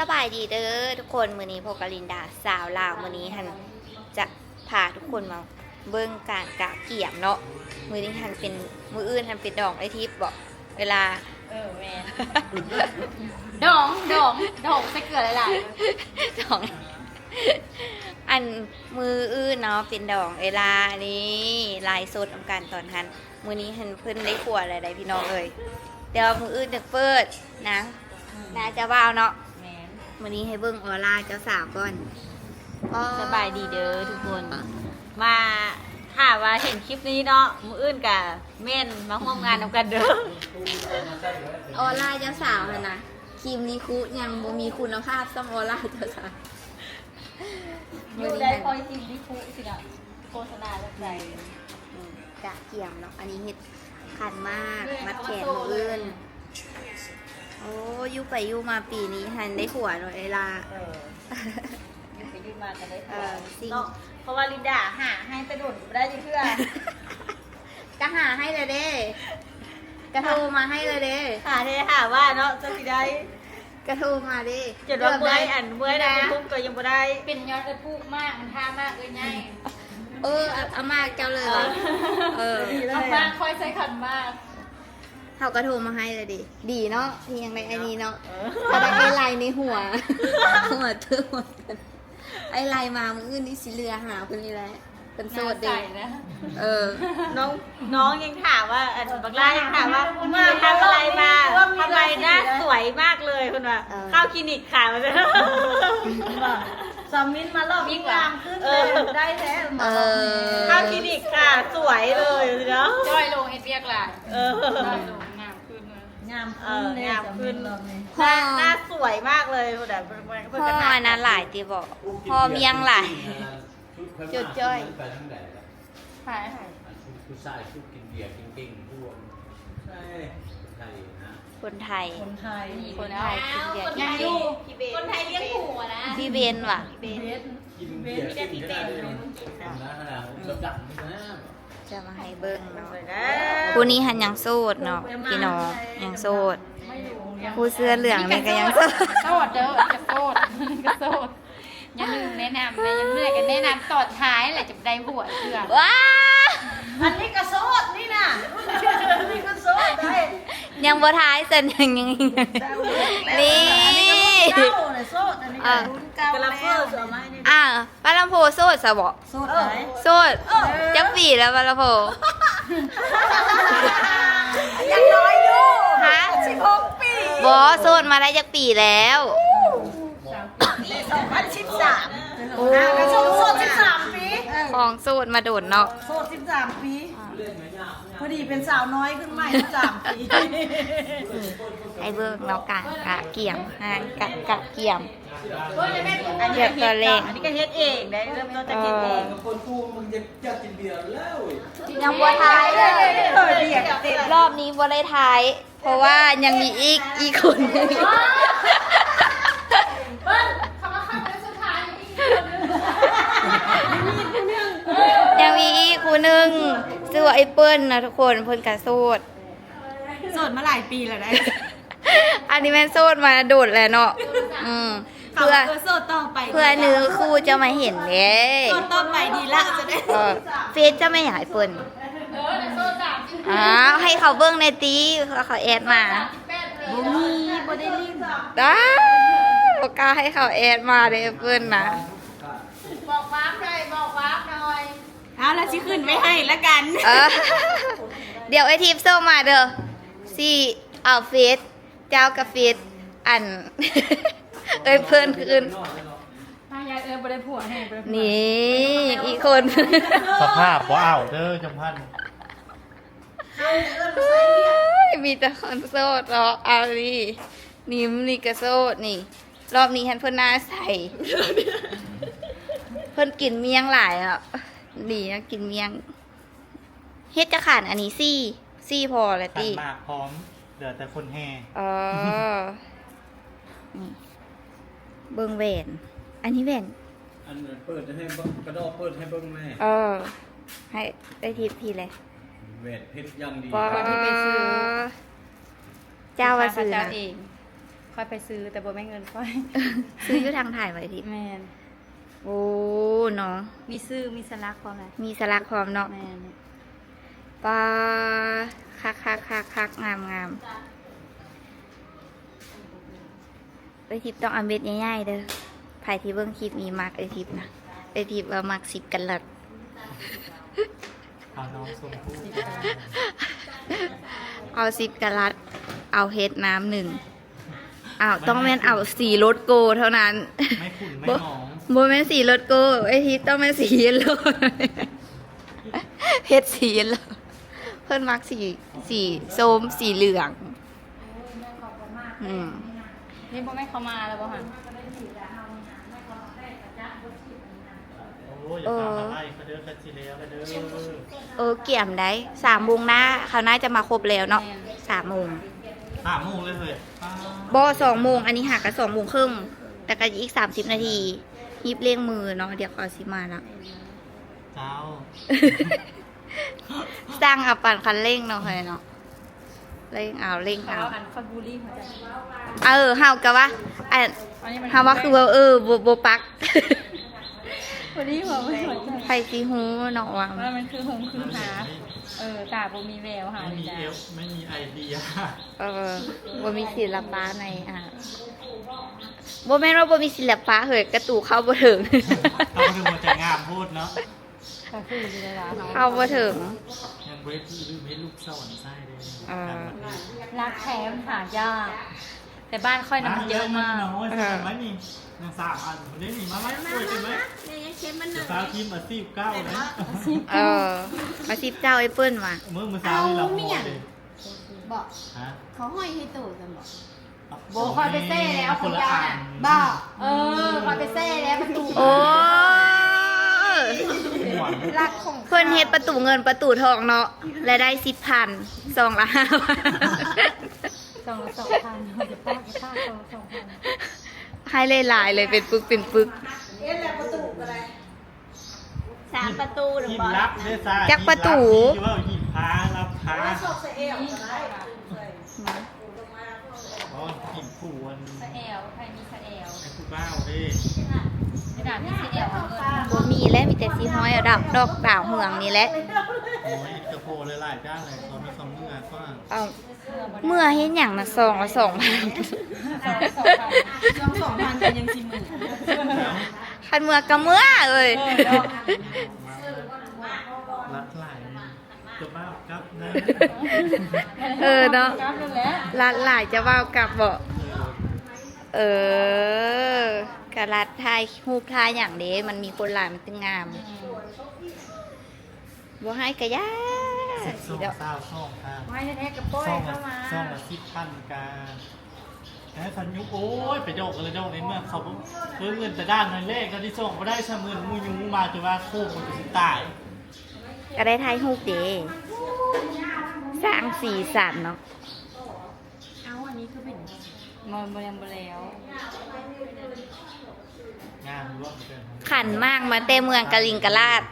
สบายดีเด้อทุกคนมื้อนี้พบกับลินดาสาวลาวมื้อนี้หันจะพาทุกคนมาเบิ่งการกะเกี่ยมเนาะมื้อนี้หันเป็นมื้ออื่นหันเป็นดอกไอทิพย์บอกเวลาแม่ ดองใส่เกลือหลายดอกอันมืออื่นเนาะเป็นดอกเวลานี้ลายสดของการตอนหันมื้อนี้หันเพิ่นได้ขวดอะไรพี่น้องเอ้ยเดี๋ยวมื้ออื่นจะเปิดนะน่าจะว่าวเนาะวันนี้ให้เบิ้งออร่าเจ้าสาวก่อนสบายดีเด้อทุกคนมาถ้าว่าเห็นคลิปนี้เนาะมื้ออื่นกับเม่นมาร่วมงานนำกันเด้อออร่าเจ้าสาวนะครีมรีคูยังบ่มีคุณภาพซ้ำออร่าเจ้าสาวอยู่ได้คอยครีมรีคูสิเนาะโฆษณาแบบไหนกะเกี่ยมเนาะอันนี้เฮ็ดคันมากมัดแขนมืออื่นโอ้ยุไปยุมาปีนี้หันได้หัวหน่อยเวลายุไปยุมากันได้เนาะเพราะว่าลินดาหาให้ไปโดดได้ยังเพื่อก็หาให้เลยเด้กระโทรมาให้เลยเด้หาได้หาว่าเนาะจะสิได้กระโทรมาเด้จะว่าเมื่อยเมื่อยได้ทุกก็ยังบ่ได้เป็นยอดพูกมากมันท่ามากเลยไงเอามากเจ้าเลยเอามากค่อยใส่ขันมากเขาก็โทรมาให้เลยดีเนาะที่ยังได้ไอ้นี้เนาะถ้าได้ไอ้ลายในหัวเธอหมดกันไอ้ลายมามืออื่นนี่สิเรือหาคนนี้แหละเป็นโสดดีนะน้องยังถามว่าบางรายยังถามว่าเมื่อทำอะไรมาทำไมหน้าสวยมากเลยคุณว่าเข้าคลินิกค่ะมันจะสามินมารอบยิ่งงามขึ้นได้แท้เข้าคลินิกค่ะสวยเลยเนาะจ้อยลงเอ็ดเบียกหลายจ้อยลงงามขึ้นงามขึ้นหน้าสวยมากเลยคุณแบบพ่ออันนั้นหลายตีบอกพ่อเมียงหลายจุดจ้อยหายผู้ชายชุดกินเบียร์เก่งๆพวกใช่ไทยนะคนไทยกินเบียร์คนไทยเลี้ยงหัวนะพี่เบนว่ะกินเบียร์เก่งๆนะขนาดระดับนี้นะจะมาให้เบิ้งเนาะผู้นี้หันยังโสดเนาะพี่น้องยังโสดผู้เสื้อเหลืองนี่ก็ยังโสดเด้อจะโสดก็โสดอย่าลืมแนะนำเลยยังเมื่อยกันแนะนำตอนท้ายแหละจะได้หัวเพื่อนว้าอันนี้ก็โสดนี่นะนี่ก็โสดได้ยังบ่ท้ายเสร็จยังนี่โสดอันนี้กระลาเฟอร์สวยไหมปาลัมโพโสดสะบอกโสดไหนโสดจักปีแล้วปาลัมโพยังน้อยอยู่ฮะ16 ปีบอโสดมาได้จักปีแล้ว2013ก็โสด13 ปีของโสดมาโดดเนาะโสด13 ปีพอดีเป็นสาวน้อยขึ้นใหม่13 ปีไอ้เบิกเนาะกะเกี่ยมห่างกะเกี่ยมอันนี้ก็เฮ็ดอันนี้ก็เฮ็ดเองได้เริ่มต้นจากเฮ็ดเองคนกูมึงจะกินเบียร์แล้วยังบัวท้ายรอบนี้บัวได้ท้ายเพราะว่ายังมีอีกคนนึงยังมีอีกคู่นึงชื่อว่าไอ้เปิ้ลนะทุกคนเพิ่นกะโสดมาหลายปีแล้วได้อันนี้แม่นโสดมาโดดแล้วเนาะเพื่อโสดต่อไปเพื่อเนื้อคู่จะมาเห็นเด้โสดต่อไปดีละจะได้เฟซจะไม่หายเปิ้ลให้เขาเบิ้งในตีเขาแอดมาบ่ได้ลิงได้โอกาสให้เขาแอดมาเด้เปิ้ลนะบอกวาร์ปหน่อยเอาแล้วสิขึ้นไม่ให้ละกันเดี๋ยวไอทีมส่งมาเด้อซี่เอาเฟซเจ้ากับเฟซอันเพื่อนคืนมายายบ่ได้ผัวให้นี่อีกคน สภาพว้าวเด้อจำพันมีแต่คนโสดรอเอาดินิ่มนี่ก็โสดนี่รอบนี้ฉันเพิ่นหน้าใสเพิ่นกินเมียงหลายอ่ะดีนะกินเมียงเฮ็ดจะขาดอันนี้ซี่พอแล้วติมากพร้อมเหลือแต่คนแห่เบิ่งแหวนอันนี้แหวนอันเปิดให้กระดอกเปิดให้เบิ่งแม่ให้ได้ทิปพี่เลยแหวนเพชรยังดีที่ไปซื้อเจ้าว่าซื้อนะ ค่อยไปซื้อแต่บ่แม่นเงินค่อย ซื้ออยู่ทางถ่ายไว้ทิพย์ แม่น โอ้เนาะ มีซื้อมีสลักพร้อมเลย มีสลักพร้อมเนาะ แม่น ปลาคักงามไอทิพย์ต้องเอาเม็ดใหญ่ๆเด้อไผที่เบิ่งคลิปมีมักไอทิพย์นะไอทิพย์ว่ามัก10กันลัด เอาน้องชมพู่ เอา10กันลัด เอาเฮ็ดน้ำหนึ่งเอาต้องแม่นเอาสีรถโกเท่านั้น ไม่ขุ่นไม่หมอง โบแม่นสีรถโกไอทิพย์ต้องแม่นสีเยลโล่ เฮ็ดสีเยลโล่เพิ่นมักสีส้มสีเหลืองอืม นี่บ่แม่นเข้ามาแล้วบ่หั่น โอ้ยอย่าพามาไล่เขาเด้อคันสิแล้วเด้อ เกี่ยมได้3 โมงหน้าเขาน่าจะมาครบแล้วเนาะ3 โมง 3 โมงเลยเฮ้ย บ่2 โมงอันนี้หักกัน2 โมงครึ่งแต่ก็อีก30 นาทียิบเร่งมือเนาะเดี๋ยวเขาสิมาแล้ว เจ้า สร้างเอาปั่นคันเร่งเนาะเฮ้ยเนาะเร่งเอา เขาอันคอนบุรีหัวใจ เฮาก็ว่าอัน อันนี้มัน เฮาว่าคือว่าบ่ปัก บุรีหัวใจ ไผสิฮู้เนาะว่า ว่ามันคือหงคือหาตาบ่มีแววหา ไม่มี จ้ะ เอฟไม่มีไอเดีย บ่มีศิลปะในบ่แม่นว่าบ่มีศิลปะเฮ้ยกระตูเข้าบ่ถึง เขาคือมันจะงามพูดเนาะ ก็คืออยู่ในร้าน เข้าบ่ถึง ยังเวทีลืมให้ลูกสวรรค์ไส้เลย รักแท้มันหายากแต่บ้านค่อยน้ำมันเยอะมาก น้อยใช่ไหมนี่นาง3 อันได้หนีมาไหมป่วยกันไหมสาวทีมมา19นะ มาสิบเจ้าไอ้เปิ้นว่ะ เมื่อเช้านี่เราโมเลย บอก ฮะ เขาห้อยให้ตู่กันบอก โบคอยไปเซ่แล้ว คนละอัน บอกคอยไปเซ่แล้วประตู โอ้ หวาน รักของ เพิ่นเฮ็ดประตูเงินประตูทองเนาะและได้10,000ซองละ5,000 2,000จะป้าจะป้า2,000 ให้หลายๆเลยเป็นปึกเป็นปึก 3 ประตูหรือ หิน เปล่า รับได้ซ่า จักประตู ที่ว่าหินพารับพาอ๋อหินผูอัน สะแอลใครมีสะแอล ไอ้ผู้บ้าวดิ กระดาษมีสะแอลเอาเงิน บ่มีและมีแต่สีห้อยเอาดอกดาวเหืองนี่แหละ โอ้ยกระโปรงหลายๆจ้างเลยตอนมีสองเมื่อก็ เอาเมื่อเฮ็ดหยังน่ะซองละ2,000 ช่วง2,000กันยัง40,000 คันเมื่อก็เมื่อเอ้ย รักหลายจะบ้ากับนะ เนาะ กราฟนั่นแหละ รัดหลายจะว่าวกลับบ่กะรัดทายรูปทายอย่างเด้มันมีคนหลายมันตึงงามบ่ให้กะยา ส่ สิ ง เด้อ สาวส่งค่ะ ไม่แท้ๆกับโป้ย ส่ง เข้ามา ส่งละ10,000กาแล้วสัญยุโอ้ยไปโดกกันเลยโดกในเมื่อเขาเงินแต่ด้านนั้นเลขก็ที่ส่งมาได้ชะมืนมูยูมาจนว่าโคกมันจะสิตาย ก็ได้ทายรูปเด้สร้างสีสันเนาะ เอาอันนี้คือเป็น มันบ่ยังบ่แล้ว งานร่วมกัน ขันมากมาแต่เมืองกะลิงกะลาด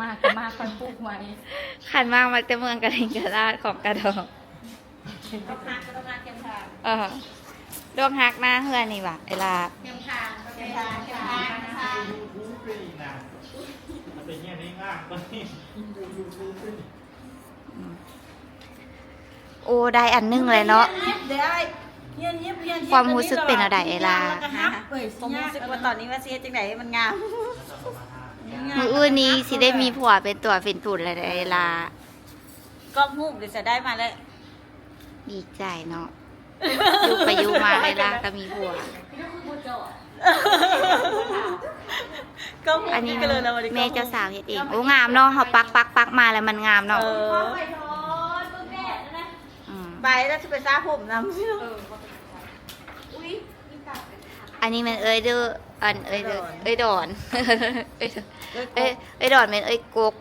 มากก็มากค่อยปลูกไว้ ขันมากมาแต่เมืองกะลิงกะลาดของกระดองดวงฮักหน้าเฮือนี่ว่ะเวลา มันเป็นแง่นี้ง่ายก็นี่ โอ้ได้อันหนึงเลยเนาะ เดี๋ยวเฮียน ความรู้สึกเป็นอะไรเอลา ผมรู้สึกว่าตอนนี้ว่าเสียจังไหนมันงาม มืออื่นนี้สิได้มีผัวเป็นตัวเป็นตุ่นเลยเวลา ก็มูกเดี๋ยวจะได้มาแล้ว ดีใจเนาะอยู่ไปอยู่มาเวลาก็มีผัว ก็มูก อันนี้ ก็เลยแล้ววันนี้ แม่เจ้าสาวเฮ็ดเองโอ้งามเนาะเขาปักมาแล้วมันงามเนาะ ม ไปแล้วจะไปซ่าผมนำ อันนี้มันเอ้ยเด้ออันเอ้ยเด้อเอ้ยดอนเอ้ยดอนเป็นเอ้ยกก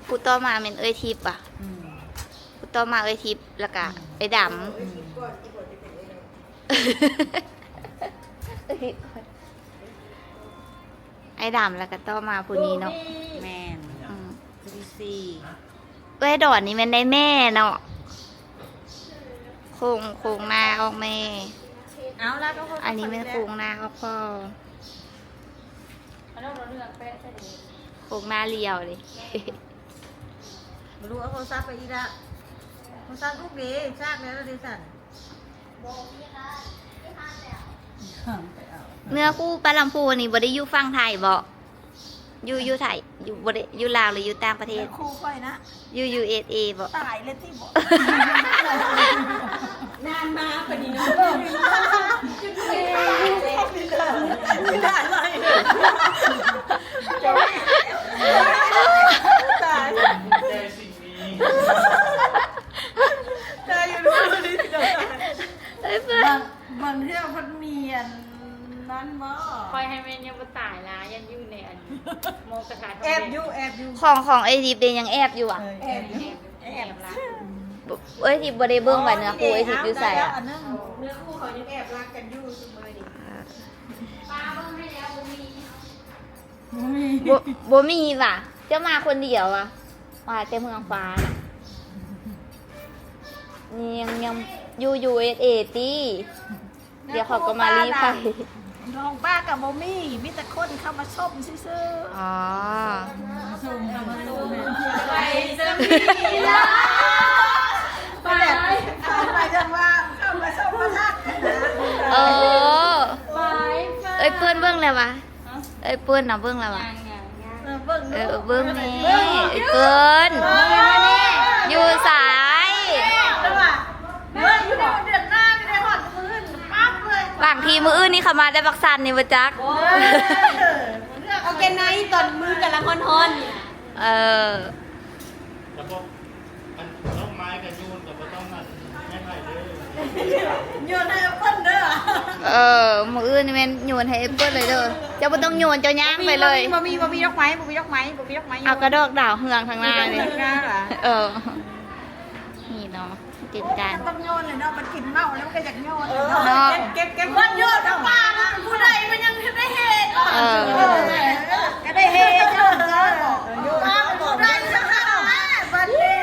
ผู้ต่อมาเป็นเอ้ยทิพย์อ่ะผู้ต่อมาเอ้ยทิพย์แล้วก็เอ้ยดำไอ้ดำแล้วก็ต่อมาผู้นี้เนาะ แมน อืม ซี เอ้ยดอนนี่มันได้แม่เนาะ โครงหน้าออกแม่ เอาแล้วก็ อันนี้เป็นโครงหน้าออกพ่อ เอาเรื่องแปะใส่ดี โครงหน้าเรียวเลย มาดูเอาโทรศัพท์ไปอีกละโทรศัพท์ลูกดีซากแล้วดิสัน เนื้อคู่ปลาลำพูนี่บ่ได้อยู่ฝั่งไทยบ่อยู่ไทยอยู่บ่ได้อยู่ลาวหรืออยู่ต่างประเทศ ครูค่อยนะ อยู่ USA บ่ ตายเลยที่บอกนานมาปนี้เนาะไม่ได้เลยตาย ใจสิ่งนี้ ตายอยู่ด้วยนี่เดี๋ยว เอ้ยเพื่อน บางเรื่องมันมีอันนั้นบ่ คอยให้แม่ยังบ่ตายละยันอยู่ในอันโมกระทะทง แอบอยู่ ของไอทีเป็นยังแอบอยู่อ่ะ แอบอยู่ แอบละ เอ้ยทีบ่ได้เบิ่งว่าเนื้อคู่ไอทีอยู่ใส่อ่ะ เนื้อคู่เขายังแอบรักกันอยู่เสมอดิ ป้าเบิ่งให้แล้วบ่มี บ่มีว่ะจะมาคนเดียวอ่ะมาแต่เมืองฟ้าน่ะนี่ยังอยู่ USA ติเดี๋ยวเขาก็มารีไฟ น้องป้ากับโมมี่มีแต่คนเข้ามาชมซื่อ อ๋อ ๆซูมเข้ามาซูม ไปซะมีละ ไปไปจังว่าเข้ามาชมมาทัก เออ ไป เอ้ยเปิ้นเบิ่งแล้ววะเอ้ยเปิ้นน่ะเบิ่งแล้ววะ เบิ่ง เออเบิ่งแนี่ไอ้เปิ้นอยู่สาย แล้วว่าเบิ่งอยู่ในเดือนหน้านี่ได้หอดมื้อปั๊บเลย บางทีมื้ออื่นนี่เขามาได้บักซันนี่บ่จัก เอาแกไนตอนมือกำลังฮอน เออ แล้วก็มันต้องไม้กับยูนกับมันต้องมันไม่ไผ่เลย โยนให้เปิ้ลเด้อ เออมื้ออื่นนี่แม่นโยนให้ไอ้เปิ้นเลยเด้อเจ้าบ่ต้องโยนเจ้าย่างไปเลย บ่มีดอกไม้บ่มีดอกไม้บ่มีดอกไม้ เอากระดอกดาวเฮืองทางหน้านี่ หน้าเหรอ เออ นี่เนาะจิตการ ต้องโยนเลยเนาะมันกินเมาแล้วมันก็อยากโยน เนาะ เก็บ มันโยนกับป้านะผู้ใดมันยังได้เฮด เออ ก็ได้เฮดโยนก็ป้าผู้ใดจะหาบัดนี้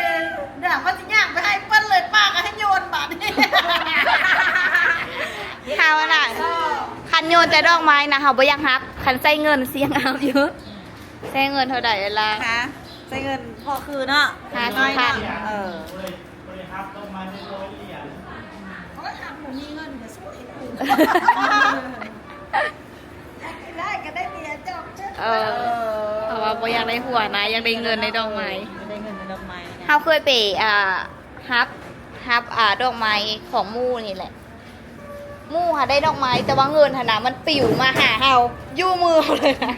เดี๋ยวมันจะย่างไปให้เปิ้ลเลยป้าก็ให้โยนบัดนี้ ข้าวน่ะคันโยนแต่ดอกไม้นะเฮาบ่อยังฮักคันใส่เงินเสียงเอาอยู่ใส่เงินเท่าใดล่ะ ค่ะใช้เงินพอคืนเนาะ 50,000 เออ บริครับต้องมาในร้อยเหรียญ เพราะทำหนูมีเงินก็ช่วยได้ก็ได้เมียจบ เออเพราะว่าบ่อยากได้หัวนะอยากได้เงินในดอกไม้ ได้เงินในดอกไม้ เฮาเคยไปฮับดอกไม้ของหมู่นี่แหละหมู่ค่ะได้ดอกไม้แต่ว่าเงินหั่นน่ะมันปิวมาหาเฮาอยู่มือเราเลยนะ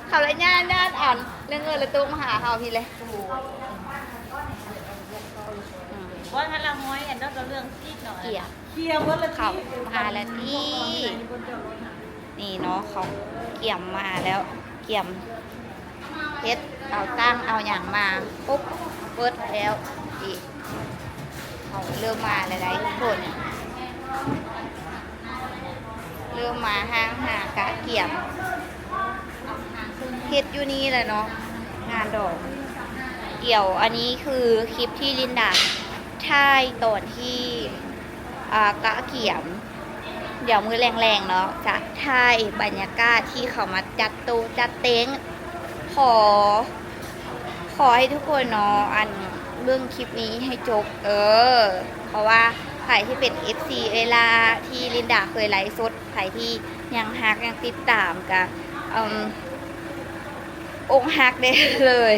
เขาเลยย่านอ่านเรื่องเงินเลยตุ้มหาเฮาพี่เลย ว่าถ้าเราห้อยอันนั้นก็เรื่องที่หน่อย เกี่ย เคลียร์หมดเลย เขามาแล้วที่นี่เนาะเขาเกี่ยมมาแล้วเกี่ยมเพชรเอาตั้งเอาอย่างมาปุ๊บเปิดแล้วอีกเขาเริ่มมาหลายๆทุกคนเริ่มมาห้างหากะเกี่ยมเพชรอยู่นี่แหละเนาะงานดอกเกี่ยวอันนี้คือคลิปที่ลินดาถ่ายตอนที่กะเกี่ยม เดี๋ยวมือแรงๆเนาะจะถ่ายบรรยากาศที่เขามาจัดโต๊ะจัดเต็งขอให้ทุกคนเนาะอันเรื่องคลิปนี้ให้จบเพราะว่าใครที่เป็น FC เวลาที่ลินดาเคยไลฟ์สดใครที่ยังฮักยังติดตามกับองค์ฮักได้เลย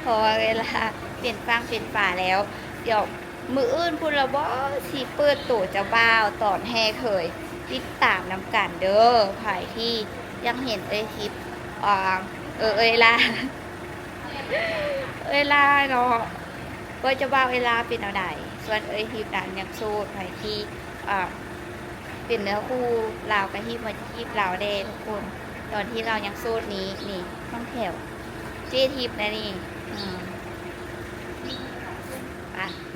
เพราะว่าเวลาเปลี่ยนฟังเปลี่ยนฝาแล้วเดี๋ยวมืออื่นพูดแล้วบ่สิเปิดตัวเจ้าบ่าวตอนแห่เคยติดตามนำกันเด้อใครที่ยังเห็นคลิปเวลาเนาะก็เจ้าบ่าวเวลาเป็นเอาใดส่วนคลิปนั้นยังโสดใครที่เป็นเนื้อคู่ลาวกับฮิปมาฮิปลาวได้ทุกคนตอนที่เรายังโสดนี้นี่ห้องแถวเจทิปนะนี่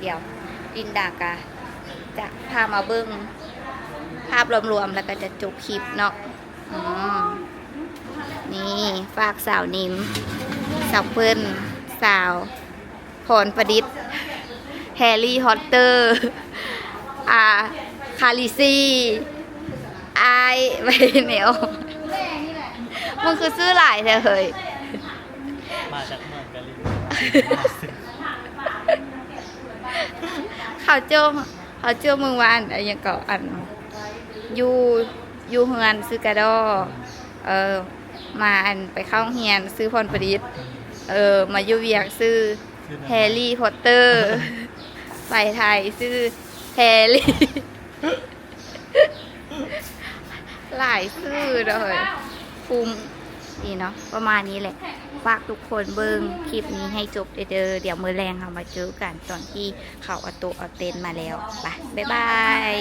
เดี๋ยวลินดากะจะพามาเบิ้งภาพรวมๆแล้วก็จะจบคลิปเนาะนี่ฝากสาวนิ้มสาวเพิ่นสาวพรประดิษฐ์แฮร์รี่ฮอตเตอร์ คาริซีไอไปเนวมันคือซื้อหลายเธอเฮ้ย มาจากเมืองกะลี เขาเจอเมืองวานอะไรอย่างเก่าอันอยู่เฮือนซื้อกระดอมาอันไปเข้าเฮียนซื้อพรประดิษฐ์มาอยู่เวียกซื้อแฮร์รี่พอตเตอร์ไปไทยซื้อแฮร์รี่ หลายซื้อเลยคุ้มดีเนาะประมาณนี้แหละฝากทุกคนเบิ้งคลิปนี้ให้จบเด้อเดี๋ยวมื้อแรงเรามาเจอกันตอนที่เขาเอาโต๊ะเอาเต็นท์มาแล้วไปบ๊ายบาย